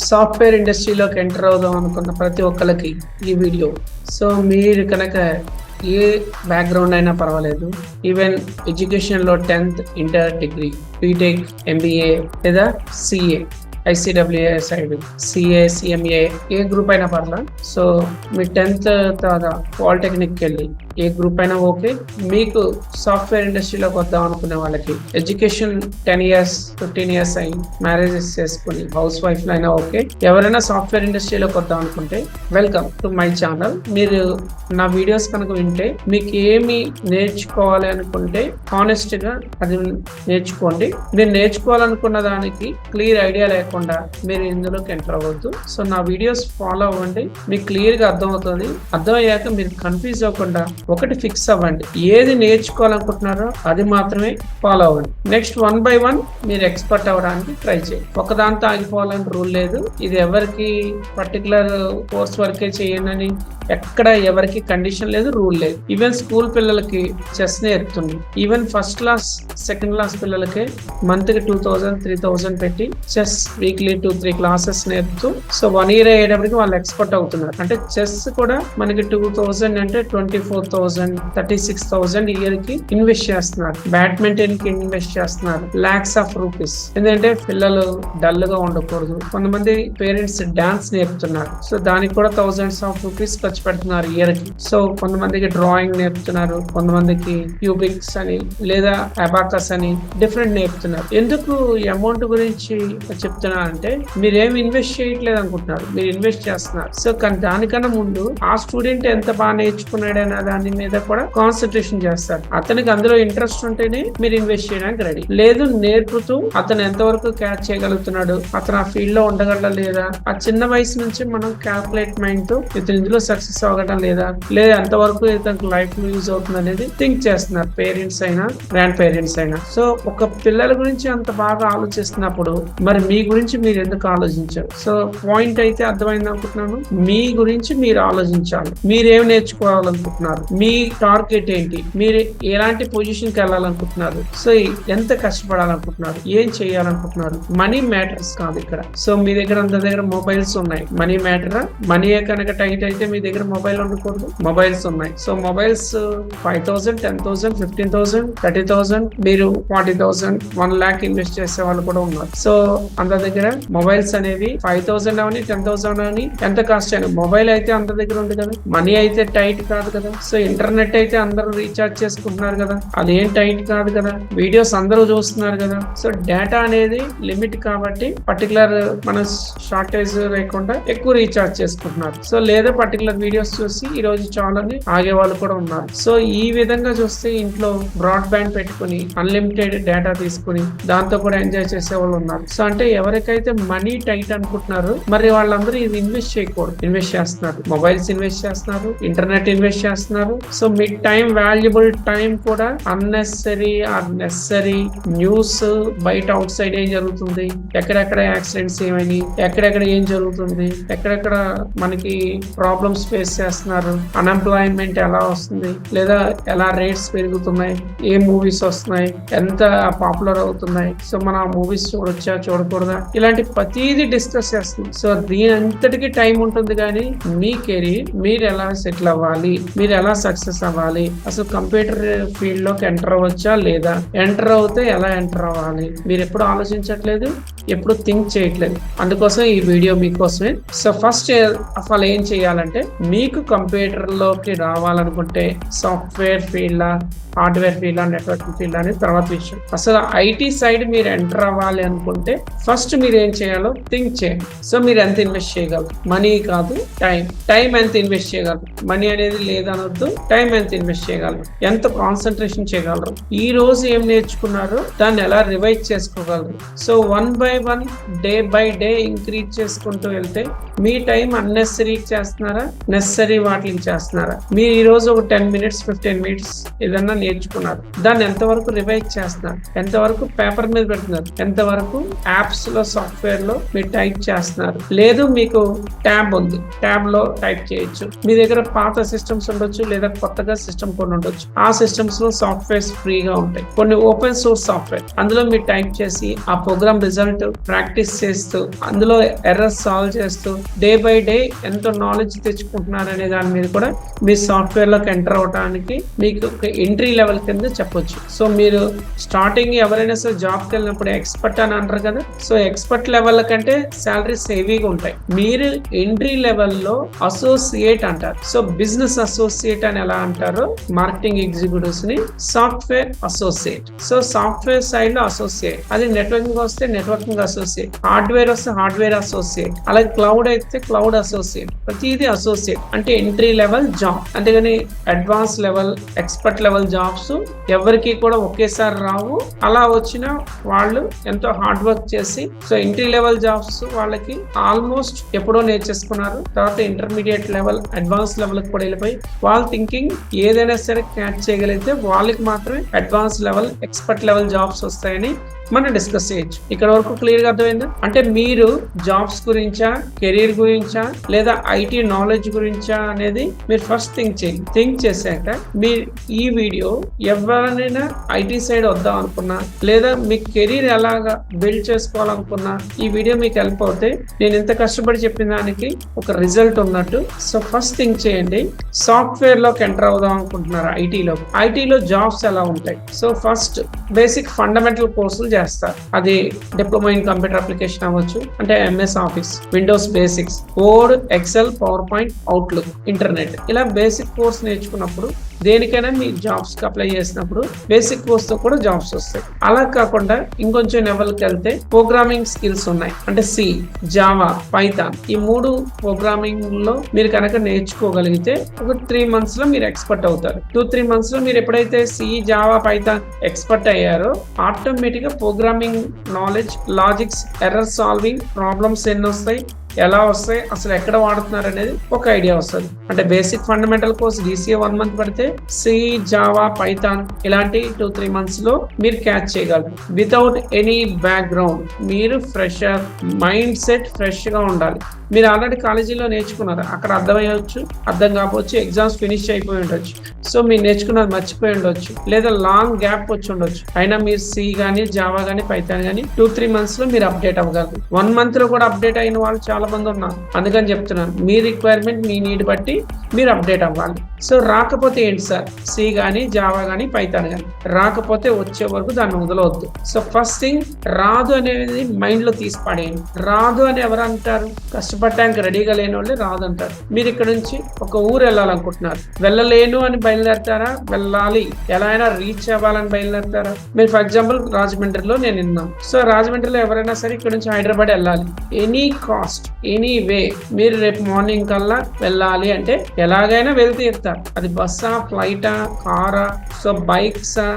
Software ఇండస్ట్రీలోకి enter అవుదాం అనుకున్న ప్రతి ఒక్కరికి ఈ వీడియో. సో మీరు కనుక ఏ బ్యాక్గ్రౌండ్ అయినా పర్వాలేదు, ఈవెన్ ఎడ్యుకేషన్లో 10th inter degree, B Tech, MBA లేదా CA, ICWA side CA, CMA, ఏ గ్రూప్ అయినా పర్లా. సో మీ 10th తర్వాత పాలిటెక్నిక్కి వెళ్ళి ఏ గ్రూప్ అయినా ఓకే. మీకు సాఫ్ట్వేర్ ఇండస్ట్రీలోకి వద్దాం అనుకునే వాళ్ళకి ఎడ్యుకేషన్ 10 years 15 years అయి మ్యారేజెస్ చేసుకుని హౌస్ వైఫ్ అయినా ఓకే. ఎవరైనా సాఫ్ట్వేర్ ఇండస్ట్రీలోకి వద్దాం అనుకుంటే వెల్కమ్ టు మై ఛానల్. మీరు నా వీడియోస్ కనుక వింటే మీకు ఏమి నేర్చుకోవాలి అనుకుంటే హానెస్ట్ గా అది నేర్చుకోండి. మీరు నేర్చుకోవాలనుకున్న దానికి క్లియర్ ఐడియా లేకుండా మీరు ఇందులోకి ఎంటర్ అవ్వద్దు. సో నా వీడియోస్ ఫాలో అవ్వండి, మీకు క్లియర్ గా అర్థం అవుతుంది. అర్థం అయ్యాక మీరు కన్ఫ్యూజ్ అవ్వకుండా ఒకటి ఫిక్స్ అవ్వండి, ఏది నేర్చుకోవాలనుకుంటున్నారో అది మాత్రమే ఫాలో అవ్వండి. నెక్స్ట్ 1 by 1 మీరు ఎక్స్పర్ట్ అవ్వడానికి ట్రై చేయండి. ఒకదాంతో ఆగిపోవాలని రూల్ లేదు. ఇది ఎవరికి పర్టికులర్ కోర్స్ వరకే చేయండి ఎక్కడ ఎవరికి కండిషన్ లేదు, రూల్ లేదు. ఈవెన్ స్కూల్ పిల్లలకి చెస్ నేర్పుతుంది. Even first class second class పిల్లలకి మంత్ కి 2000 3000 పెట్టి చెస్ వీక్లీ 2-3 క్లాసెస్ నేర్పుతూ సో 1 year అయ్యేటప్పటికి వాళ్ళు ఎక్స్పర్ట్ అవుతున్నారు. అంటే చెస్ కూడా మనకి 2000 అంటే 24,000 36,000 ఇయర్ కి ఇన్వెస్ట్ చేస్తున్నారు. బ్యాడ్మింటన్ కి ఇన్వెస్ట్ చేస్తున్నారు lakhs of rupees. ఎందుకంటే పిల్లలు డల్ గా ఉండకూడదు. కొంతమంది పేరెంట్స్ డాన్స్ నేర్పుతున్నారు. సో దానికి కూడా thousands of rupees ఖర్చు పెడుతున్నారు ఇయర్ కి. సో కొంతమందికి డ్రాయింగ్ నేర్పుతున్నారు, కొంతమందికి క్యూబిక్స్ అని లేదా అబాకస్ అని డిఫరెంట్ నేర్పుతున్నారు. ఎందుకు ఈ అమౌంట్ గురించి చెప్తున్నా అంటే మీరేమి ఇన్వెస్ట్ చేయట్లేదు అనుకుంటున్నారు, మీరు ఇన్వెస్ట్ చేస్తున్నారు. సో కానీ దానికన్నా ముందు ఆ స్టూడెంట్ ఎంత బాగా నేర్చుకున్నాడు అనే దాని మీద కూడా కాన్సన్ట్రేషన్ చేస్తారు. అతనికి అందులో ఇంట్రెస్ట్ ఉంటేనే మీరు ఇన్వెస్ట్ చేయడానికి రెడీ. లేదు నేర్పుతూ అతను ఎంతవరకు క్యాచ్ చేయగలుగుతున్నాడు, అతను ఆ ఫీల్డ్ లో ఉండగలడా లేదా, ఆ చిన్న వయసు నుంచి మనం క్యాల్కులేట్ మైండ్ తో ఇతను ఇందులో సక్సెస్ అవ్వడం లేదా ఎంతవరకు ఇతనికి లైఫ్ లో యూజ్ అవుతుంది అనేది థింక్ చేస్తున్నారు పేరెంట్స్ అయినా గ్రాండ్ పేరెంట్స్ అయినా. సో ఒక పిల్లల గురించి అంత బాగా ఆలోచిస్తున్నప్పుడు మరి మీ గురించి మీరు ఎందుకు ఆలోచించారు? సో పాయింట్ అయితే అర్థమైంది అనుకుంటున్నాను. మీ గురించి మీరు ఆలోచించాలి. మీరేం నేర్చుకోవాలనుకుంటున్నారు, మీ టార్గెట్ ఏంటి, మీరు ఎలాంటి పొజిషన్ కి వెళ్ళాలనుకుంటున్నారు, సో ఎంత కష్టపడాలనుకుంటున్నారు, ఏం చేయాలనుకుంటున్నారు. మనీ మ్యాటర్స్ కాదు ఇక్కడ. సో మీ దగ్గర అంత దగ్గర మొబైల్స్ ఉన్నాయి, మనీ మ్యాటరా? మనీ కనుక టైట్ అయితే మీ దగ్గర మొబైల్ ఉండకూడదు. మొబైల్స్ ఉన్నాయి. సో మొబైల్స్ 5,000 10,000 15,000 30,000 మీరు 40,000 1 lakh ఇన్వెస్ట్ చేసే వాళ్ళు కూడా ఉన్నారు. సో అంత దగ్గర మొబైల్స్ అనేవి 5,000 అవని 10,000 అవని ఎంత కాస్ట్ అయినా మొబైల్ అయితే అంత దగ్గర ఉంది కదా. మనీ అయితే టైట్ కాదు కదా. సో ఇంటర్నెట్ అయితే అందరూ రీఛార్జ్ చేసుకుంటున్నారు కదా, అదేం టైట్ కాదు కదా. వీడియోస్ అందరూ చూస్తున్నారు కదా. సో డేటా అనేది లిమిట్ కాబట్టి పర్టికులర్ మన షార్టేజ్ లేకుండా ఎక్కువ రీఛార్జ్ చేసుకుంటున్నారు. సో లేదా పర్టికులర్ వీడియోస్ చూసి ఈ రోజు చాలని ఆగే వాళ్ళు కూడా ఉన్నారు. సో ఈ విధంగా చూస్తే ఇంట్లో బ్రాడ్ బ్యాండ్ పెట్టుకుని అన్లిమిటెడ్ డేటా తీసుకుని దాంతో కూడా ఎంజాయ్ చేసే వాళ్ళు ఉన్నారు. సో అంటే ఎవరికైతే మనీ టైట్ అనుకుంటున్నారు మరి వాళ్ళందరూ ఇది ఇన్వెస్ట్ చేయకూడదు. ఇన్వెస్ట్ చేస్తున్నారు, మొబైల్స్ ఇన్వెస్ట్ చేస్తున్నారు, ఇంటర్నెట్ ఇన్వెస్ట్ చేస్తున్నారు. సో మీ టైం, వాల్యుబుల్ టైం కూడా అన్నెసరీ ఆర్ నెసరీ న్యూస్, బయట అవుట్ సైడ్ ఏం జరుగుతుంది, ఎక్కడెక్కడ యాక్సిడెంట్స్ ఏమని, ఎక్కడెక్కడ ఏం జరుగుతుంది, ఎక్కడెక్కడ మనకి ప్రాబ్లమ్స్ ఫేస్ చేస్తున్నారు, అన్ఎంప్లాయ్మెంట్ ఎలా వస్తుంది, లేదా ఎలా రేట్స్ పెరుగుతున్నాయి, ఏ మూవీస్ వస్తున్నాయి, ఎంత పాపులర్ అవుతున్నాయి, సో మన మూవీస్ చూడొచ్చా చూడకూడదా, ఇలాంటి ప్రతిదీ డిస్కస్ చేస్తుంది. సో దీని అంతటికి టైం ఉంటుంది. కానీ మీ కెరీర్ మీరు ఎలా సెటిల్ అవ్వాలి, మీరు ఎలా సక్సెస్ అవ్వాలి, అసలు కంప్యూటర్ ఫీల్డ్ లోకి ఎంటర్ అవ్వచ్చా లేదా, ఎంటర్ అవుతే ఎలా ఎంటర్ అవ్వాలి, మీరు ఎప్పుడు ఆలోచించట్లేదు, ఎప్పుడు థింక్ చేయట్లేదు. అందుకోసం ఈ వీడియో మీకోసమే. సో ఫస్ట్ ఆఫ్ ఆల్ ఏం చేయాలంటే మీకు కంప్యూటర్ లోకి రావాలనుకుంటే software field, hardware field, networking field అనేది తర్వాత విషయం. అసలు ఐటీ సైడ్ మీరు ఎంటర్ అవ్వాలి అనుకుంటే ఫస్ట్ మీరు ఏం చేయాలో థింక్ చేయండి. సో మీరు ఎంత ఇన్వెస్ట్ చేయగలరు, మనీ కాదు టైం ఎంత ఇన్వెస్ట్ చేయగలరు. మనీ అనేది లేదనొద్దు, టైం ఎంత ఇన్వెస్ట్ చేయగలరు, ఎంత కాన్సన్ట్రేషన్ చేయగలరు, ఈ రోజు ఏం నేర్చుకున్నారో దాన్ని ఎలా రివైజ్ చేసుకోగలరు. So 1 by 1 day by day increase చేసుకుంటూ వెళ్తే మీ టైం అన్నెసరీ చేస్తున్నారా, నెసరీ వాటికి చేస్తున్నారా. మీరు ఈ రోజు ఒక 10 minutes 15 minutes ఏదన్నా నేర్చుకున్నారు, దాన్ని ఎంతవరకు రివైజ్ చేస్తున్నారు, ఎంతవరకు పేపర్ మీద పెడుతున్నారు, ఎంతవరకు యాప్స్ లో సాఫ్ట్వేర్ లో మీరు టైప్ చేస్తున్నారు. లేదు మీకు ట్యాబ్ ఉంది, ట్యాబ్ లో టైప్ చేయొచ్చు. మీ దగ్గర పాత సిస్టమ్స్ ఉండొచ్చు, లేదా కొత్తగా సిస్టమ్ కొన్ని ఉండొచ్చు. ఆ సిస్టమ్స్ లో సాఫ్ట్వేర్స్ ఫ్రీగా ఉంటాయి, కొన్ని ఓపెన్ సోర్స్ సాఫ్ట్వేర్. అందులో మీరు టైప్ చేసి ఆ ప్రోగ్రామ్ రిజల్ట్ ప్రాక్టీస్ చేస్తూ అందులో ఎర్రర్స్ సాల్వ్ చేస్తూ డే బై డే ఎంతో నాలెడ్జ్ తెచ్చుకుంటున్నారు అనే దాని మీద కూడా మీ సాఫ్ట్వేర్ లోకి ఎంటర్ అవడానికి మీకు ఒక ఎంట్రీ లెవెల్ కింద చెప్పొచ్చు. సో మీరు స్టార్టింగ్ ఎవరైనా సరే జాబ్కి వెళ్ళినప్పుడు ఎక్స్పర్ట్ అని అంటారు కదా, సో ఎక్స్పర్ట్ లెవెల్ కంటే శాలరీస్ హెవీగా ఉంటాయి. మీరు ఎంట్రీ లెవెల్లో అసోసియేట్ అంటారు. సో బిజినెస్ అసోసియేట్ అని ఎలా అంటారో మార్కెటింగ్ ఎగ్జిక్యూటివ్స్ ని software associate. So software side లో అసోసియేట్, అది నెట్వర్కింగ్ వస్తే నెట్వర్కింగ్ అసోసియేట్, హార్డ్వేర్ వస్తే హార్డ్వేర్ అసోసియేట్, అలాగే క్లౌడ్ అయితే క్లౌడ్ అసోసియేట్. ప్రతిదీ అసోసియేట్ అంటే ఎంట్రీ లెవెల్ జాబ్. అంతేగాని advance level expert level jobs ఎవరికి కూడా ఒకేసారి రావు. అలా వచ్చిన వాళ్ళు ఎంతో హార్డ్ వర్క్ చేసి, సో ఎంట్రీ లెవెల్ జాబ్స్ వాళ్ళకి ఆల్మోస్ట్ ఎప్పుడో నేర్చేసుకున్నారు. తర్వాత ఇంటర్మీడియట్ లెవెల్ అడ్వాన్స్ లెవెల్ కూడా వెళ్ళిపోయి వాళ్ళ థింకింగ్ ఏదైనా సరే క్యాచ్ చేయగలిగితే వాళ్ళకి మాత్రమే advance level expert level jobs వస్తాయని మనం డిస్కస్ చేయొచ్చు. ఇక్కడ వరకు క్లియర్ గా అర్థమైందా? అంటే మీరు జాబ్స్ గురించా, కెరీర్ గురించా, లేదా ఐటీ నాలెడ్జ్ గురించా అనేది మీరు ఫస్ట్ థింక్ చేయండి. థింక్ చేశాక మీరు ఈ వీడియో ఎవరైనా ఐటీ సైడ్ వద్దాం అనుకున్నా, లేదా మీ కెరీర్ ఎలాగా బిల్డ్ చేసుకోవాలనుకున్నా ఈ వీడియో మీకు హెల్ప్ అవుతే నేను ఇంత కష్టపడి చెప్పిన దానికి ఒక రిజల్ట్ ఉన్నట్టు. సో ఫస్ట్ థింక్ చేయండి, సాఫ్ట్వేర్ లోకి ఎంటర్ అవుదాం అనుకుంటున్నారు ఐటీలో జాబ్స్ ఎలా ఉంటాయి. సో ఫస్ట్ బేసిక్ ఫండమెంటల్ కోర్సులు చేస్తారు. అది డిప్లొమా ఇన్ కంప్యూటర్ అప్లికేషన్ అవ్వచ్చు, అంటే MS Office, Windows basics, Word, Excel, PowerPoint, Outlook, internet, ఇలా బేసిక్ కోర్స్ నేర్చుకున్నప్పుడు దేనికైనా మీ జాబ్స్ కి అప్లై చేసినప్పుడు బేసిక్ కోర్స్ తో కూడా జాబ్స్ వస్తాయి. అలా కాకుండా ఇంకొంచెం లెవెల్కి వెళ్తే ప్రోగ్రామింగ్ స్కిల్స్ ఉన్నాయి, అంటే సి, జావా, పైథాన్, ఈ 3 ప్రోగ్రామింగ్ లో మీరు కనుక నేర్చుకోగలిగితే ఒక 3 months లో మీరు ఎక్స్పర్ట్ అవుతారు. 2-3 months లో మీరు ఎప్పుడైతే సి, జావా, పైథాన్ ఎక్స్పర్ట్ అయ్యారో ఆటోమేటిక్ గా programming knowledge, logics, error solving, problems ఎన్ని వస్తాయి, ఎలా వస్తాయి, అసలు ఎక్కడ వాడుతున్నారు అనేది ఒక ఐడియా వస్తుంది. అంటే basic fundamental course DCA 1 month పడితే సి, జావా, పైథాన్ ఇలాంటి 2-3 months లో మీరు క్యాచ్ చేయగలరు వితౌట్ ఎనీ బ్యాక్గ్రౌండ్. మీరు ఫ్రెషర్, మైండ్ సెట్ ఫ్రెష్ గా ఉండాలి. మీరు ఆల్రెడీ కాలేజీలో నేర్చుకున్నారు, అక్కడ అర్థమయ్యవచ్చు, అర్థం కాకపోవచ్చు, ఎగ్జామ్స్ ఫినిష్ అయిపోయి ఉండొచ్చు, సో మీరు నేర్చుకున్నది మర్చిపోయి ఉండొచ్చు, లేదా లాంగ్ గ్యాప్ వచ్చి ఉండొచ్చు. అయినా మీరు సి కానీ, జావా కానీ, పైథాన్ కానీ 2-3 months లో మీరు అప్డేట్ అవ్వగలరు. 1 month లో కూడా అప్డేట్ అయిన వాళ్ళు చాలా మంది ఉన్నారు. అందుకని చెప్తున్నాను, మీ రిక్వైర్మెంట్, మీ నీడ్ బట్టి మీరు అప్డేట్ అవ్వాలి. సో రాకపోతే ఏంటి సార్, సి కానీ, జావా కానీ, పైథాన్ కానీ రాకపోతే వచ్చే వరకు దాన్ని వదలవద్దు. సో ఫస్ట్ థింగ్, రాదు అనేది మైండ్ లో తీసి పడేయండి. రాదు అని ఎవరు అంటారు? కష్టపడటానికి రెడీగా లేని వాళ్ళే రాదు అంటారు. మీరు ఇక్కడ నుంచి ఒక ఊరు వెళ్ళాలనుకుంటున్నారు, వెళ్ళలేను అని బయలుదేరతారా, వెళ్ళాలి ఎలా అయినా రీచ్ అవ్వాలని బయలుదేరతారా? మీరు ఫర్ ఎగ్జాంపుల్ రాజమండ్రిలో నేను విన్నాను. సో రాజమండ్రిలో ఎవరైనా సరే ఇక్కడ నుంచి హైదరాబాద్ వెళ్ళాలి, ఎనీ కాస్ట్, ఎనీ వే, మీరు రేపు మార్నింగ్ కల్లా వెళ్ళాలి అంటే ఎలాగైనా వెళ్తే ఇస్తారు. అది బస్సా, ఫ్లైటా, కారా, సో బైక్సా,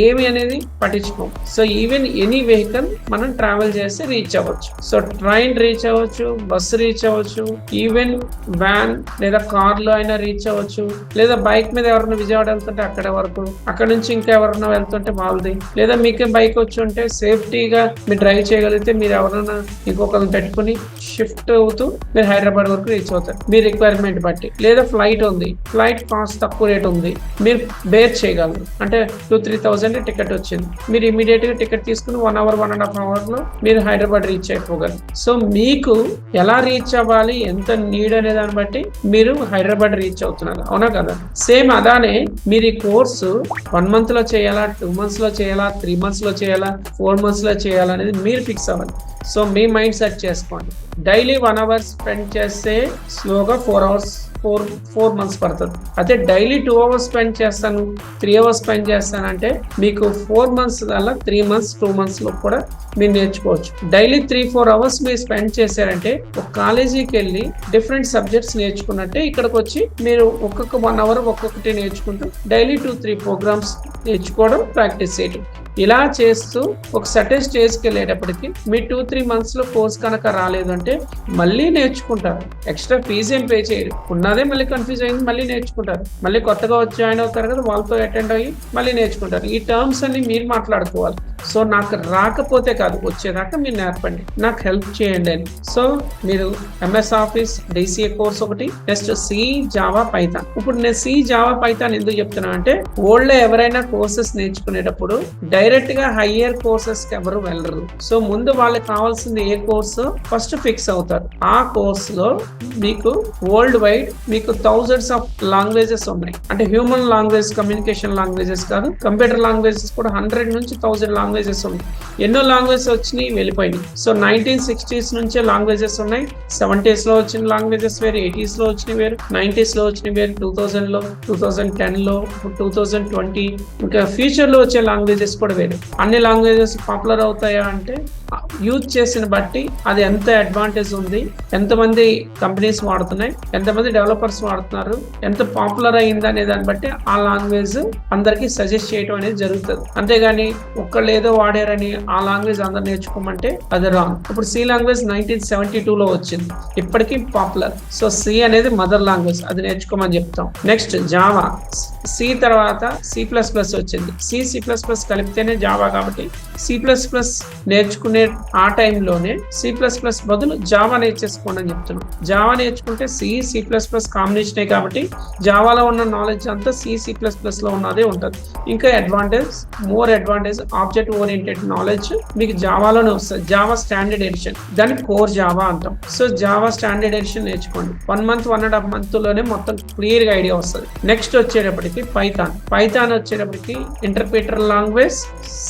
ఏమి అనేది పట్టించుకోం. సో ఈవెన్ ఎనీ వెహికల్ మనం ట్రావెల్ చేస్తే రీచ్ అవ్వచ్చు. సో ట్రైన్ రీచ్ అవ్వచ్చు, బస్సు రీచ్ అవ్వచ్చు, ఈవెన్ వ్యాన్ లేదా కార్ లో అయినా రీచ్ అవ్వచ్చు, లేదా బైక్ మీద ఎవరైనా విజయవాడ వెళ్తుంటే అక్కడ వరకు, అక్కడ నుంచి ఇంకా ఎవరైనా వెళ్తుంటే వాళ్ళది, లేదా మీకే బైక్ వచ్చి ఉంటే సేఫ్టీగా మీరు డ్రైవ్ చేయగలిగితే మీరు ఎవరైనా ఇంకొకరిని పెట్టుకుని షిఫ్ట్ అవుతూ మీరు హైదరాబాద్ వరకు రీచ్ అవుతారు మీ రిక్వైర్మెంట్ బట్టి. లేదా ఫ్లైట్ ఉంది, ఫ్లైట్ కాస్ట్ తక్కువ రేట్ ఉంది, మీరు బేర్ చేయగలరు, అంటే 2-3,000 టికెట్ వచ్చింది, మీరు ఇమీడియట్ గా టికెట్ తీసుకుని 1 hour 1.5 hours లో మీరు హైదరాబాద్ రీచ్ అయిపోగలరు. సో మీకు ఎలా రీచ్ అవ్వాలి, ఎంత నీడ్ అనే దాన్ని బట్టి మీరు హైదరాబాద్ రీచ్ అవుతున్నారు, అవునా కదా? సేమ్ అదానే మీరు ఈ కోర్సు 1 month లో చేయాలా, 2 months లో చేయాలా, 3 months లో చేయాలా, 4 months లో చేయాలా అనేది మీరు ఫిక్స్ అవ్వాలి. సో మీ మైండ్ సెట్ చేసుకోండి. డైలీ 1 hour స్పెండ్ చేస్తే స్లోగా 4 months పడుతుంది. అదే డైలీ 2 hours స్పెండ్ చేస్తాను, 3 hours స్పెండ్ చేస్తానంటే మీకు 4 months అలా 3 months 2 months లో కూడా మీరు నేర్చుకోవచ్చు. డైలీ 3-4 hours మీరు స్పెండ్ చేశారంటే ఒక కాలేజీకి వెళ్ళి డిఫరెంట్ సబ్జెక్ట్స్ నేర్చుకున్నట్టే ఇక్కడికి వచ్చి మీరు ఒక్కొక్క 1 hour ఒక్కొక్కటి నేర్చుకుంటూ డైలీ 2-3 programs నేర్చుకోవడం, ప్రాక్టీస్ చేయడం. ఇలా చేస్తూ ఒక సర్టెన్ స్టేజ్కి వెళ్ళేటప్పటికి మీ 2-3 months లో కోర్స్ కనుక రాలేదంటే మళ్ళీ నేర్చుకుంటారు. ఎక్స్ట్రా ఫీజు ఏం పే చేయరు. ఉన్నదే మళ్ళీ కన్ఫ్యూజ్ అయింది, మళ్ళీ నేర్చుకుంటారు. మళ్ళీ కొత్తగా వచ్చి జాయిన్ అవుతారు కదా, వాళ్ళతో అటెండ్ అయ్యి మళ్ళీ నేర్చుకుంటారు. ఈ టర్మ్స్ అన్ని మీరు మాట్లాడుకోవాలి. సో నాకు రాకపోతే కాదు, వచ్చేదాకా మీరు నేర్పండి, నాకు హెల్ప్ చేయండి అని. సో మీరు MS Office DCA కోర్స్ ఒకటి, నెక్స్ట్ C Java Python. ఇప్పుడు నేను C Java Python ఎందుకు చెప్తున్నా అంటే ఓల్డ్ ఎవరైనా కోర్సెస్ నేర్చుకునేటప్పుడు డైరెక్ట్ గా హయ్యర్ కోర్సెస్ కి ఎవరు వెళ్ళరు. సో ముందు వాళ్ళకి కావాల్సింది ఏ కోర్సు ఫస్ట్ ఫిక్స్ అవుతారు. ఆ కోర్స్ లో మీకు వరల్డ్ వైడ్ మీకు థౌజండ్స్ ఆఫ్ లాంగ్వేజెస్ ఉన్నాయి. అంటే హ్యూమన్ లాంగ్వేజ్, కమ్యూనికేషన్ లాంగ్వేజెస్ కాదు, కంప్యూటర్ లాంగ్వేజెస్ కూడా 100 నుంచి 1000 లాంగ్వేజెస్ ఉన్నాయి. ఎన్నో లాంగ్వేజెస్ వచ్చినాయి, వెళ్ళిపోయినాయి. సో 1960s నుంచే లాంగ్వేజెస్ ఉన్నాయి. 70s లో వచ్చిన లాంగ్వేజెస్ వేరు, 80s లో వచ్చినవి వేరు, 90s లో వచ్చినవి వేరు, 2000 లో, 2010 లో, 2020 ఇంకా ఫ్యూచర్ లో వచ్చే లాంగ్వేజెస్ కూడా వేరు. అన్ని లాంగ్వేజెస్ పాపులర్ అవుతాయా అంటే యూజ్ చేసిన బట్టి అది ఎంత అడ్వాంటేజ్ ఉంది, ఎంతమంది కంపెనీస్ వాడుతున్నాయి, ఎంతమంది డెవలపర్స్ వాడుతున్నారు, ఎంత పాపులర్ అయింది అనే దాన్ని బట్టి ఆ లాంగ్వేజ్ అందరికి సజెస్ట్ చేయడం అనేది జరుగుతుంది. అంతేగాని ఒక్కళ్ళు ఏదో వాడారని ఆ లాంగ్వేజ్ అందరు నేర్చుకోమంటే అది రాంగ్. ఇప్పుడు C లాంగ్వేజ్ 1972 లో వచ్చింది, ఇప్పటికీ పాపులర్. సో C అనేది మదర్ లాంగ్వేజ్, అది నేర్చుకోమని చెప్తాం. నెక్స్ట్ జావా, C తర్వాత C++ వచ్చింది. C++ కలిపితేనే జావా, కాబట్టి C++ నేర్చుకునే ఆ టైంలోనే C++ బదులు జావా నేర్చేసుకోండి అని చెప్తున్నాం. జావా నేర్చుకుంటే C++ కాంబినేషనే కాబట్టి జావాలో ఉన్న నాలెడ్జ్ అంతా C++ లో ఉన్నదే ఉంటుంది. ఇంకా more advantage object oriented knowledge మీకు జావాలోనే వస్తుంది. జావా స్టాండర్డ్ ఎడిషన్, దాన్ని కోర్ జావా అంటాం. సో జావా స్టాండర్డ్ ఎడిషన్ నేర్చుకోండి. 1 month 1.5 month లోనే మొత్తం క్లియర్ గా ఐడియా వస్తుంది. నెక్స్ట్ వచ్చేటప్పటికి పైథాన్ వచ్చేటప్పటికి ఇంటర్ప్రిటర్ లాంగ్వేజ్,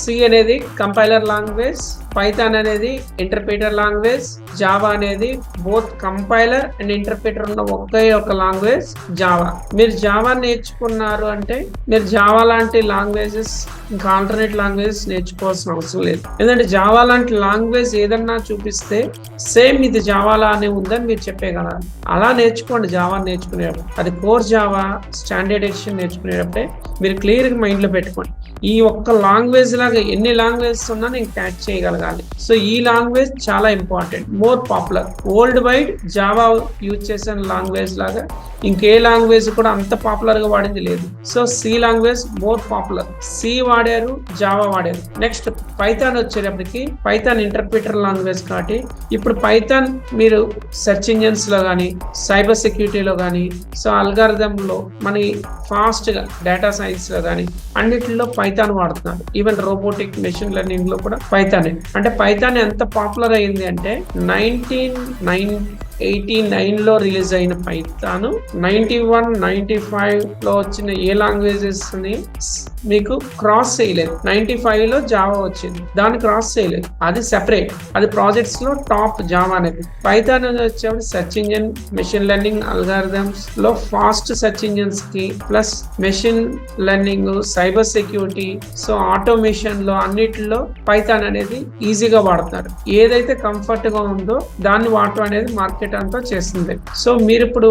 C అనేది కంపైలర్ లాంగ్వేజ్, పైథాన్ అనేది ఇంటర్ప్రిటర్ లాంగ్వేజ్, జావా అనేది బోత్ కంపైలర్ అండ్ ఇంటర్ప్రిటర్ ఉన్న ఒకే ఒక లాంగ్వేజ్ జావా. మీరు జావా నేర్చుకున్నారు అంటే మీరు జావా లాంటి లాంగ్వేజెస్ ఇంకా ఆల్టర్నేట్ లాంగ్వేజెస్ నేర్చుకోవాల్సిన అవసరం లేదు. ఎందుకంటే జావా లాంటి లాంగ్వేజ్ ఏదన్నా చూపిస్తే సేమ్ ఇది జావాలానే ఉందని మీరు చెప్పగలరు. అలా నేర్చుకోండి జావా నేర్చుకునేటప్పుడు. అది కోర్ జావా స్టాండర్డ్ ఎడిషన్ నేర్చుకునేటప్పుడే మీరు క్లియర్గా మైండ్లో పెట్టుకోండి. ఈ ఒక్క లాంగ్వేజ్ లాగా ఎన్ని లాంగ్వేజెస్ ఉన్నా నేను క్యాచ్ చేయగలగాలి. సో ఈ లాంగ్వేజ్ చాలా important, more popular. World wide Java use చేసిన లాంగ్వేజ్ లాగా ఇంకే లాంగ్వేజ్ కూడా అంత పాపులర్ గా వాడింది లేదు. So C language more popular. C వాడారు, జావా వాడారు. నెక్స్ట్ పైథాన్ వచ్చేటప్పటికి పైథాన్ ఇంటర్ప్రిటర్ లాంగ్వేజ్ కాబట్టి ఇప్పుడు పైథాన్ మీరు సెర్చ్ ఇంజిన్స్ లో కానీ, సైబర్ సెక్యూరిటీలో కానీ, సో అల్గారిథం లో మన ఫాస్ట్ గా డేటా సైన్స్ లో కానీ అన్నిటిలో పైథాన్ వాడుతున్నారు. ఈవెన్ రోబోటిక్, మెషిన్ లెర్నింగ్ లో కూడా పైథాన్. అంటే పైథాన్ ఎంత పాపులర్ అయింది అంటే 1989 లో రిలీజ్ అయిన పైథాన్ 91, 95 లో వచ్చిన ఏ లాంగ్వేజెస్ ని మీకు క్రాస్ చేయలేదు. 95 లో జావా వచ్చింది, దాన్ని క్రాస్ చేయలేదు, అది సెపరేట్. అది ప్రాజెక్ట్స్ లో టాప్ జావా అనేది. పైథాన్ వచ్చేప్పుడు search engine, machine learning, algorithms లో ఫాస్ట్ సెర్చ్ ఇంజిన్స్ కి plus machine learning, cyber security, so automation లో అన్నిటిలో పైథాన్ అనేది ఈజీగా వాడుతున్నారు. ఏదైతే కంఫర్ట్ గా ఉందో దాన్ని వాడటం అనేది మార్కెట్ అంతా చేస్తుంది. సో మీరు ఇప్పుడు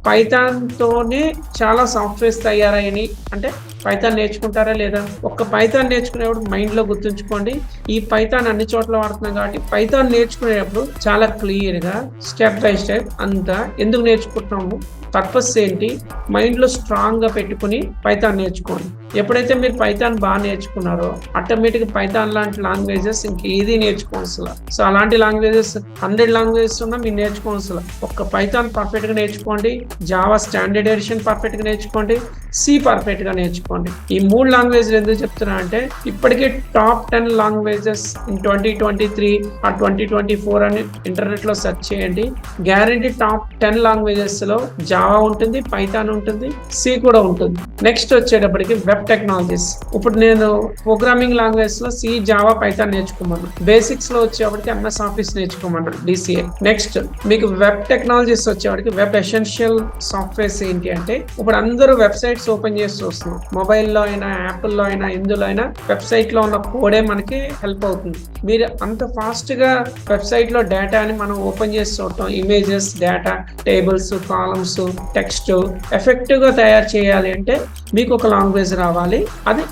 పైథాన్ తోనే చాలా సాఫ్ట్వేర్స్ తయారయ్యాయి అంటే పైథాన్ నేర్చుకుంటారా లేదా? ఒక్క పైథాన్ నేర్చుకునేప్పుడు మైండ్ లో గుర్తుంచుకోండి, ఈ పైథాన్ అన్ని చోట్ల వాడుతున్నాం కాబట్టి పైథాన్ నేర్చుకునేటప్పుడు చాలా క్లియర్ గా స్టెప్ బై స్టెప్ అంతా ఎందుకు నేర్చుకుంటున్నాము, పర్పస్ ఏంటి, మైండ్ లో స్ట్రాంగ్ గా పెట్టుకుని పైథాన్ నేర్చుకోండి. ఎప్పుడైతే మీరు పైథాన్ బాగా నేర్చుకున్నారో ఆటోమేటిక్ పైథాన్ లాంటి లాంగ్వేజెస్ ఇంకేది నేర్చుకోవాల్సిన. సో అలాంటి లాంగ్వేజెస్ 100 లాంగ్వేజెస్ ఉన్నా మీరు నేర్చుకోవాల్సిన. ఒక్క పైథాన్ పర్ఫెక్ట్ గా నేర్చుకోండి, జావా స్టాండర్డ్ ఎడిషన్ పర్ఫెక్ట్ గా నేర్చుకోండి, C పర్ఫెక్ట్ గా నేర్చుకోండి. ఈ 3 లాంగ్వేజ్లు ఎందుకు చెప్తున్నా అంటే ఇప్పటికే టాప్ 10 లాంగ్వేజెస్ ఇన్ 2023 ఆర్ 2024 అని ఇంటర్నెట్ లో సెర్చ్ చేయండి. గ్యారంటీ టాప్ 10 లాంగ్వేజెస్ లో జావా ఉంటుంది, పైథాన్ ఉంటుంది, C కూడా ఉంటుంది. నెక్స్ట్ వచ్చేటప్పటికి వెబ్ టెక్నాలజీస్. ఇప్పుడు నేను ప్రోగ్రామింగ్ లాంగ్వేజ్ లో C, జావా, పైథాన్ నేర్చుకోమన్నా. బేసిక్స్ లో వచ్చేప్పటికి MS Office నేర్చుకోమన్నా, DCA. నెక్స్ట్ మీకు వెబ్ టెక్నాలజీస్ వచ్చేవాడికి వెబ్ ఎసెన్షియల్ సాఫ్ట్వేర్స్ ఏంటి అంటే ఇప్పుడు అందరూ వెబ్సైట్స్ ఓపెన్ చేసి చూస్తున్నాం. మొబైల్లో అయినా, యాప్ల్లో అయినా, ఎందులో అయినా వెబ్సైట్ లో ఉన్న కోడే మనకి హెల్ప్ అవుతుంది. మీరు అంత ఫాస్ట్ గా వెబ్సైట్ లో డేటాని మనం ఓపెన్ చేసి చూడటం, images, data, tables, columns, text effective గా తయారు చేయాలి అంటే మీకు ఒక లాంగ్వేజ్ రావాలి. రావాలి, అది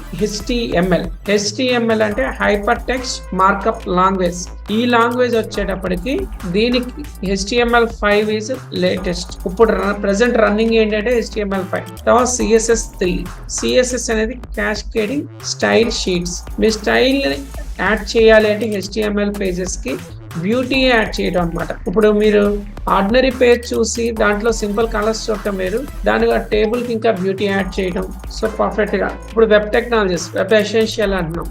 HTML అంటే హైపర్ టెక్స్ట్ మార్కప్ లాంగ్వేజ్. ఈ లాంగ్వేజ్ వచ్చేటప్పటికి దీనికి HTML5 ఈజ్ లేటెస్ట్. ఇప్పుడు ప్రెసెంట్ రన్నింగ్ ఏంటంటే HTML5. తర్వాత CSS అనేది క్యాస్కేడింగ్ స్టైల్ షీట్స్. మీ స్టైల్ యాడ్ చేయాలి అంటే HTML పేజెస్ కి బ్యూటీ యాడ్ చేయడం అనమాట. ఇప్పుడు మీరు ఆర్డినరీ పేజ్ చూసి దాంట్లో సింపుల్ కలర్స్ చూడటం వేరు, దానికి టేబుల్ కి ఇంకా బ్యూటీ యాడ్ చేయడం. సో పర్ఫెక్ట్ గా ఇప్పుడు వెబ్ టెక్నాలజీస్, వెబ్ ఎసెన్షియల్ అంటున్నాం.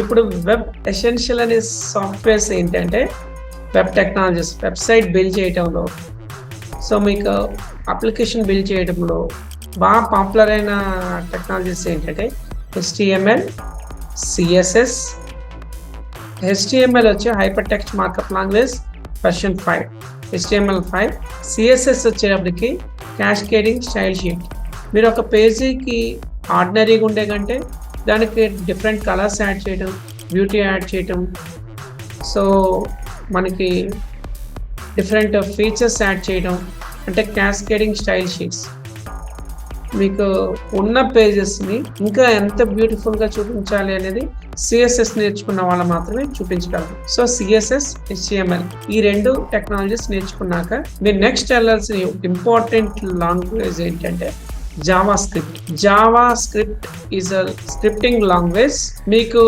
ఇప్పుడు వెబ్ ఎసెన్షియల్ అనే సాఫ్ట్వేర్స్ ఏంటంటే వెబ్ టెక్నాలజీస్, వెబ్సైట్ బిల్డ్ చేయడంలో, సో మీకు అప్లికేషన్ బిల్డ్ చేయడంలో బాగా పాపులర్ అయిన టెక్నాలజీస్ ఏంటంటే HTML, CSS. HTML వచ్చి hyper text markup language version 5, HTML5. CSS వచ్చేటప్పటికి క్యాస్కేడింగ్ స్టైల్ షీట్. మీరు ఒక పేజీకి ఆర్డినరీగా ఉండే కంటే దానికి డిఫరెంట్ కలర్స్ యాడ్ చేయడం, బ్యూటీ యాడ్ చేయడం, సో మనకి డిఫరెంట్ ఫీచర్స్ యాడ్ చేయడం అంటే క్యాస్కేడింగ్ స్టైల్ షీట్స్. మీకు ఉన్న పేజెస్ని ఇంకా ఎంత బ్యూటిఫుల్గా చూపించాలి అనేది CSS నేర్చుకున్న వాళ్ళు మాత్రమే చూపించగలరు. సో CSS, HTML ఈ రెండు టెక్నాలజీస్ నేర్చుకున్నాక మీరు నెక్స్ట్ వెళ్ళాల్సిన ఇంపార్టెంట్ లాంగ్వేజ్ ఏంటంటే Java script is a scripting language. మీకు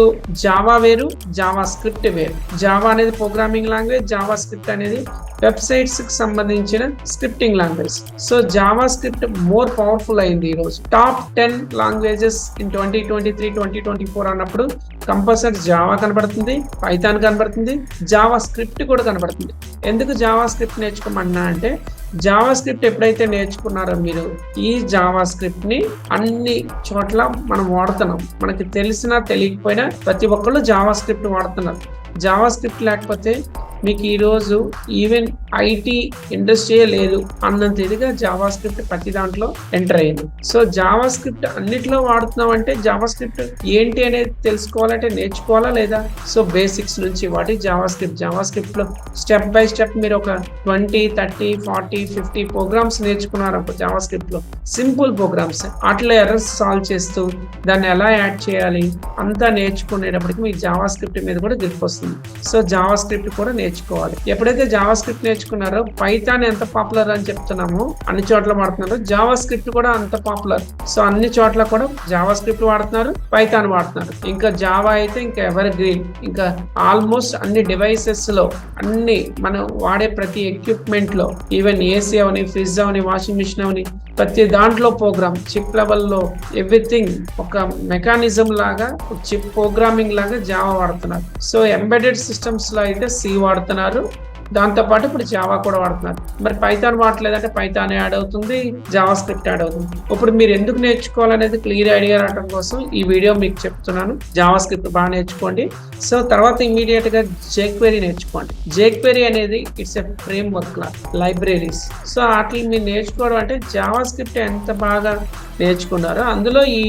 జావా వేరు, జావా స్క్రిప్ట్ వేరు. జావా అనేది ప్రోగ్రామింగ్ లాంగ్వేజ్, జావా స్క్రిప్ట్ అనేది వెబ్సైట్స్ కి సంబంధించిన scripting language. So Java script more powerful అయింది ఈ రోజు. టాప్ 10 లాంగ్వేజెస్ ఇన్ 2023, 2024 అన్నప్పుడు కంపల్సరీ జావా కనబడుతుంది, పైథాన్ కనబడుతుంది, జావా స్క్రిప్ట్ కూడా కనబడుతుంది. ఎందుకు జావా స్క్రిప్ట్ నేర్చుకోమన్నా అంటే జావా స్క్రిప్ట్ ఎప్పుడైతే నేర్చుకున్నారో మీరు ఈ జావా స్క్రిప్ట్ ని అన్ని చోట్ల మనం వాడుతున్నాం. మనకి తెలిసినా తెలియకపోయినా ప్రతి ఒక్కళ్ళు జావా స్క్రిప్ట్ వాడుతున్నారు. జావా స్క్రిప్ట్ లేకపోతే మీకు ఈరోజు ఈవెన్ ఐటీ ఇండస్ట్రీయే లేదు అన్నంత ఇదిగా జావా స్క్రిప్ట్ ప్రతి దాంట్లో ఎంటర్ అయ్యింది. సో జావా స్క్రిప్ట్ అన్నిట్లో వాడుతున్నాం అంటే జావా స్క్రిప్ట్ ఏంటి అనేది తెలుసుకోవాలంటే నేర్చుకోవాలా లేదా? సో బేసిక్స్ నుంచి వాటి జావా స్క్రిప్ట్ లో స్టెప్ బై స్టెప్ మీరు ఒక 20, 30, 40, 50 ప్రోగ్రామ్స్ నేర్చుకున్నారు జావా స్క్రిప్ట్ లో. సింపుల్ ప్రోగ్రామ్స్, అట్లా ఎర్రర్స్ సాల్వ్ చేస్తూ దాన్ని ఎలా యాడ్ చేయాలి అంతా నేర్చుకునేటప్పటికి మీకు జావా స్క్రిప్ట్ మీద కూడా గ్రిప్ వస్తుంది. సో జావా స్క్రిప్ట్ కూడా నేర్చుకోవాలి. ఎప్పుడైతే జావా స్క్రిప్ట్ నేర్చుకున్నారో పైథాన్ ఎంత పాపులర్ అని చెప్తున్నామో అన్ని చోట్ల వాడుతున్నారు, జావా స్క్రిప్ట్ కూడా అంత పాపులర్. సో అన్ని చోట్ల కూడా జావా స్క్రిప్ట్ వాడుతున్నారు, పైథాన్ వాడుతున్నారు. ఇంకా జావా అయితే ఇంకా ఎవర్ గ్రీన్. ఇంకా ఆల్మోస్ట్ అన్ని డివైసెస్ లో, అన్ని మనం వాడే ప్రతి ఎక్విప్మెంట్ లో, ఈవెన్ ఏసీ అవని, ఫ్రిడ్జ్ అవని, వాషింగ్ మిషన్ అవని, ప్రతి దాంట్లో ప్రోగ్రామ్, చిప్ లెవెల్లో ఎవ్రీథింగ్ ఒక మెకానిజం లాగా, చిప్ ప్రోగ్రామింగ్ లాగా జావా వాడుతున్నారు. సో ఎంబెడెడ్ సిస్టమ్స్ లో అయితే C వాడుతున్నారు, దాంతోపాటు ఇప్పుడు జావా కూడా వాడుతున్నారు. మరి పైథాన్ వాడలేదంటే పైథాన్ యాడ్ అవుతుంది, జావా స్క్రిప్ట్ యాడ్ అవుతుంది. ఇప్పుడు మీరు ఎందుకు నేర్చుకోవాలనేది క్లియర్ ఐడియా రావడం కోసం ఈ వీడియో మీకు చెప్తున్నాను. జావా స్క్రిప్ట్ బాగా నేర్చుకోండి. సో తర్వాత ఇమీడియట్ గా jQuery నేర్చుకోండి. jQuery అనేది it's a frame work law, libraries. So వాటిని మీరు నేర్చుకోవడం అంటే జావా స్క్రిప్ట్ ఎంత బాగా నేర్చుకున్నారో అందులో ఈ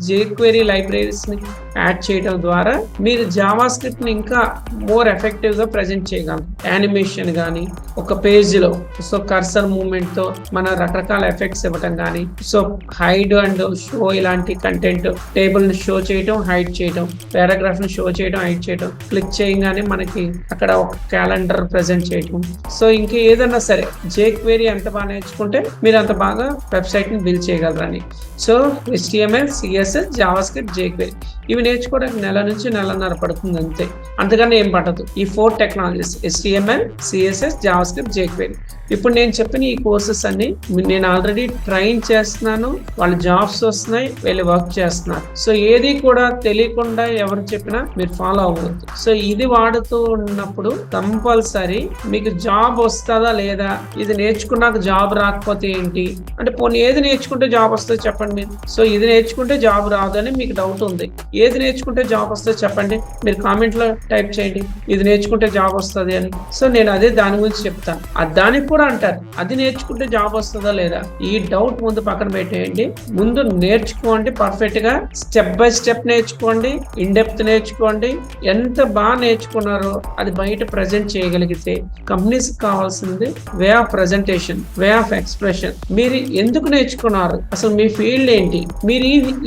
jQuery లైబ్రరీస్ ని యాడ్ చేయడం ద్వారా మీరు జావా స్క్రిప్ట్ ని ఇంకా మోర్ ఎఫెక్టివ్ గా ప్రెజెంట్ చేయగలరు. యానిమేషన్ కానీ ఒక పేజ్ లో, సో కర్సర్ మూవ్మెంట్ తో మన రకరకాల ఎఫెక్ట్స్ ఇవ్వటం కానీ, సో హైడ్ అండ్ షో ఇలాంటి కంటెంట్, టేబుల్ ని షో చేయడం, హైడ్ చేయడం, పారాగ్రాఫ్ ని షో చేయడం, హైడ్ చేయడం, క్లిక్ చేయగానే మనకి అక్కడ ఒక క్యాలెండర్ ప్రెజెంట్ చేయడం. సో ఇంకా ఏదన్నా సరే jQuery ఎంత బాగా నేర్చుకుంటే మీరు అంత బాగా వెబ్సైట్ ని బిల్డ్ చేయగలరని. So HTML, CSS, Java script, jQuery ఇవి నేర్చుకోవడానికి నెల నుంచి నెలన్నర పడుతుంది అంతే, అంతకన్నా ఏం పట్టదు. ఈ 4 technologies HTML, CSS, Java script, jQuery. ఇప్పుడు నేను చెప్పిన ఈ కోర్సెస్ అన్ని నేను ఆల్రెడీ ట్రైన్ చేస్తున్నాను, వాళ్ళ జాబ్స్ వస్తున్నాయి, వీళ్ళు వర్క్ చేస్తున్నారు. సో ఏది కూడా తెలియకుండా ఎవరు చెప్పినా మీరు ఫాలో అవ్వద్దు. సో ఇది వాడుతూ ఉన్నప్పుడు కంపల్సరీ మీకు జాబ్ వస్తుందా లేదా, ఇది నేర్చుకున్నాక జాబ్ రాకపోతే ఏంటి అంటే, పోనీ ఏది నేర్చుకుంటే జాబ్ వస్తుంది చెప్పండి మీరు. సో ఇది నేర్చుకుంటే జాబ్ రాదని మీకు డౌట్ ఉంది, ఏది నేర్చుకుంటే జాబ్ వస్తుంది చెప్పండి, మీరు కామెంట్ లో టైప్ చేయండి ఇది నేర్చుకుంటే జాబ్ వస్తుంది అని. సో నేను మళ్ళీ అదే దాని గురించి చెప్తాను. దానికి కూడా అంటారు అది నేర్చుకుంటే జాబ్ వస్తుందా లేదా, ఈ డౌట్ ముందు పక్కన పెట్టేయండి. ముందు నేర్చుకోండి, పర్ఫెక్ట్ గా స్టెప్ బై స్టెప్ నేర్చుకోండి, ఇన్ డెప్త్ నేర్చుకోండి. ఎంత బాగా నేర్చుకున్నారో అది బయట ప్రజెంట్ చేయగలిగితే, కంపెనీస్ కావాల్సింది way of presentation, way of expression. మీరు ఎందుకు నేర్చుకున్నారు, అసలు మీ ఫీల్డ్ ఏంటి, మీరు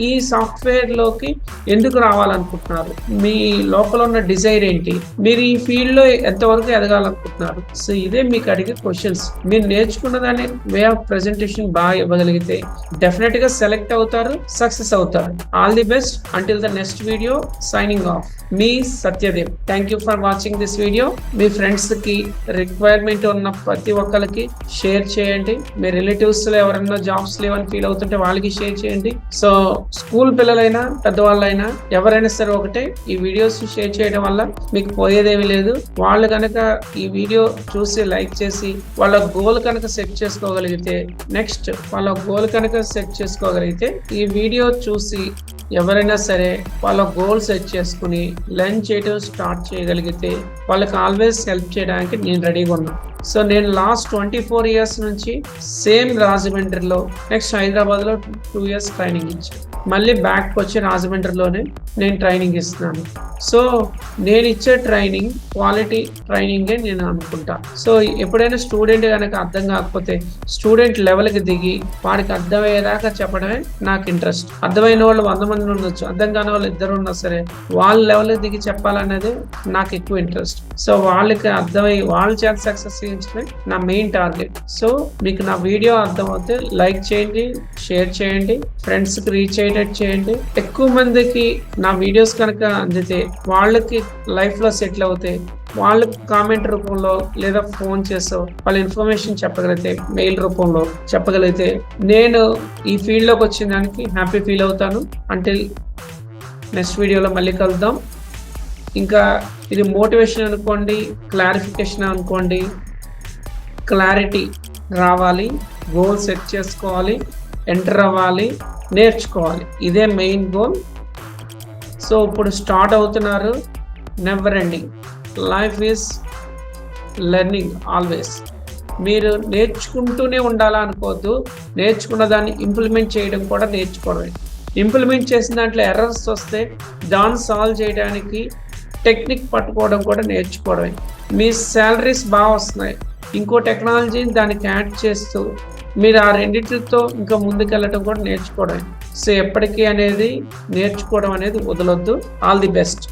ఈ సాఫ్ట్వేర్ లోకి ఎందుకు రావాలనుకుంటున్నారు, మీ లోపల ఉన్న డిజైర్ ఏంటి, మీరు ఈ ఫీల్డ్ లో ఎంతవరకు ఎదగాలనుకుంటున్నారు. సో ఇదే మీకు అడిగే క్వశ్చన్స్. మీరు నేర్చుకున్న దాన్ని వే ఆఫ్ ప్రెజెంటేషన్ బాగా ఇవ్వగలిగితే డెఫినెట్ గా సెలెక్ట్ అవుతారు, సక్సెస్ అవుతారు. All the best until the next video. Signing off, me Satyadev. Thank you for watching this video. Me friends కి, రిక్వైర్మెంట్ ఉన్న ప్రతి ఒక్కరికి షేర్ చేయండి. మీ రిలేటివ్స్ లో ఎవరైనా జాబ్స్ లేవని ఫీల్ అవుతుంటే వాళ్ళకి షేర్ చేయండి. సో స్కూల్ పిల్లలైనా పెద్దవాళ్ళైనా ఎవరైనా సరే ఒకటే, ఈ వీడియోస్ షేర్ చేయడం వల్ల మీకు పోయేదేమీ లేదు. వాళ్ళు కనుక ఈ వీడియో చూసి లైక్ చేసి వాళ్ళ గోల్ కనుక సెట్ చేసుకోగలిగితే, నెక్స్ట్ వాళ్ళ గోల్ కనుక సెట్ చేసుకోగలిగితే, ఈ వీడియో చూసి ఎవరైనా సరే వాళ్ళ గోల్ సెట్ చేసుకుని లర్న్ చేయడం స్టార్ట్ చేయగలిగితే వాళ్ళకి ఆల్వేస్ హెల్ప్ చేయడానికి నేను రెడీగా ఉన్నాను. సో నేను లాస్ట్ 24 years నుంచి సేమ్ రాజమండ్రిలో, నెక్స్ట్ హైదరాబాద్లో 2 years ట్రైనింగ్ ఇచ్చాను. మళ్ళీ బ్యాక్ వచ్చి రాజమండ్రిలోనే నేను ట్రైనింగ్ ఇస్తున్నాను. సో నేను ఇచ్చే ట్రైనింగ్ క్వాలిటీ ట్రైనింగే నేను అనుకుంటా. సో ఎప్పుడైనా స్టూడెంట్ కనుక అర్థం కాకపోతే స్టూడెంట్ లెవెల్కి దిగి వాడికి అర్థమయ్యేదాకా చెప్పడమే నాకు ఇంట్రెస్ట్. అర్థమైన వాళ్ళు 100 మంది ఉండొచ్చు, అర్థం కాని వాళ్ళు 2 ఉన్నా సరే వాళ్ళ లెవెల్కి దిగి చెప్పాలనేది నాకు ఎక్కువ ఇంట్రెస్ట్. సో వాళ్ళకి అర్థమై వాళ్ళ చేత సక్సెస్ చేయించడమే నా మెయిన్ టార్గెట్. సో మీకు నా వీడియో అర్థమవుతే లైక్ చేయండి, షేర్ చేయండి, ఫ్రెండ్స్ కి రీచ్ అయ్యేటట్టు చేయండి. ఎక్కువ మందికి నా వీడియోస్ కనుక అందితే వాళ్ళకి లైఫ్ లో సెటిల్ అవుతాయి. వాళ్ళకి కామెంట్ రూపంలో లేదా ఫోన్ చేసో వాళ్ళ ఇన్ఫర్మేషన్ చెప్పగలిగితే, మెయిల్ రూపంలో చెప్పగలిగితే నేను ఈ ఫీల్డ్ లోకి వచ్చిన దానికి హ్యాపీ ఫీల్ అవుతాను. అంటిల్ నెక్స్ట్ వీడియోలో మళ్ళీ కలుద్దాం. ఇంకా ఇది మోటివేషన్ అనుకోండి, క్లారిఫికేషన్ అనుకోండి, క్లారిటీ రావాలి, గోల్ సెట్ చేసుకోవాలి, ఎంటర్ అవ్వాలి, నేర్చుకోవాలి. ఇదే మెయిన్ గోల్. సో ఇప్పుడు స్టార్ట్ అవుతున్నారు, never ending. Life is learning always. మీరు నేర్చుకుంటూనే ఉండాలనుకోవద్దు, నేర్చుకున్న దాన్ని ఇంప్లిమెంట్ చేయడం కూడా నేర్చుకోవడమే. ఇంప్లిమెంట్ చేసిన దాంట్లో ఎర్రర్స్ వస్తే దాన్ని సాల్వ్ చేయడానికి టెక్నిక్ పట్టుకోవడం కూడా నేర్చుకోవడమే. మీ శాలరీస్ బాగా వస్తున్నాయి, ఇంకో టెక్నాలజీని దానికి యాడ్ చేస్తూ మీరు ఆ రెండింటితో ఇంకా ముందుకెళ్ళటం కూడా నేర్చుకోవడమే. సో ఎప్పటికీ అనేది నేర్చుకోవడం అనేది వదలొద్దు. All the best.